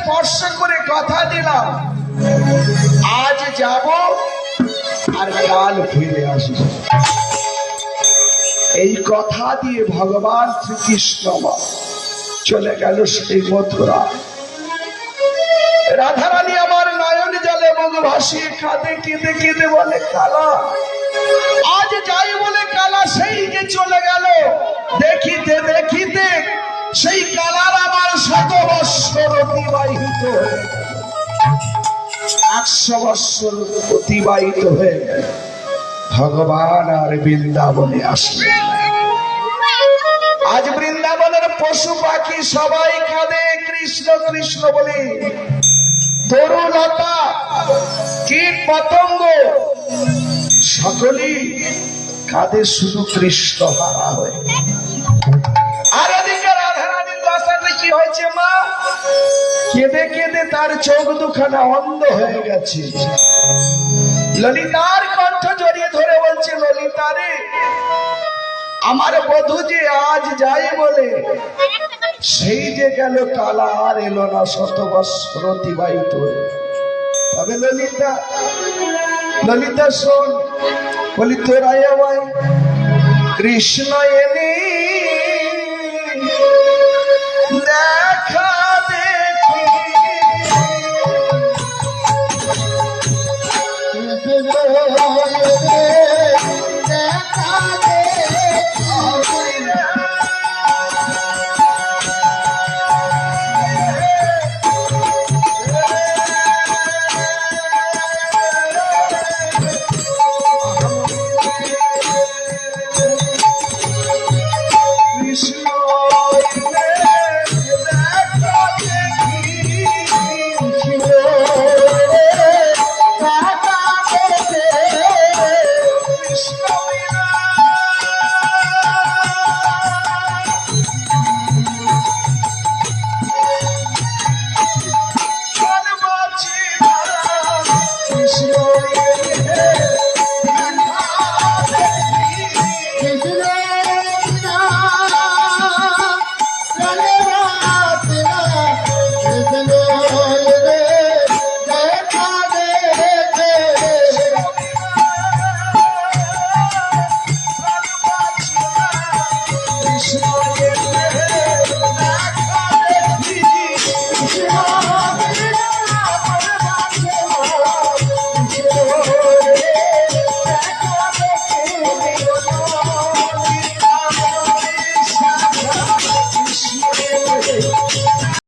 স্পর্শ করে কথা দিলাম আজ যাব আর কাল ফিরে আসব। এই কথা দিয়ে ভগবান শ্রীকৃষ্ণ চলে গেল সেই মথুরা। রাধারানী আমার নয়ন জলে মুখ ভাসিয়ে কাঁদে, কেঁদে কেঁদে বলে কালা আজ যাই বলে কালা সেই যে চলে গেল। দেখিতে দেখিতে সেই কালার আমার 100 বৎসর অতিবাহিত হয়ে গেল। 100 বৎসর অতিবাহিত হয়ে গেল, ভগবান আর বৃন্দাবনে আসলেন। আজ বৃন্দাবনের পশু পাখি সবাই কাঁদে কৃষ্ণ কৃষ্ণ বলে। তরুলতা কীট পতঙ্গ সকলেই কাঁদে শুধু কৃষ্ণ হারা হয়ে। আর ওদিকে রাধারানীর দশাতে কি হয়েছে মা? কেঁদে কেঁদে তার চোখ দুখানা অন্ধ হয়ে গেছে। ললিতার কণ্ঠ জড়িয়ে ধরে বলছে, ললিতা রে, আমার বধূ যে আজ যাই বলে সেই যে গেল কালা আর এলো না, 100 বৎসর অতিবাহিত হয়ে। তবে ললিতা, ললিতা শোন, বলি তোরাই আমায় কৃষ্ণ এনে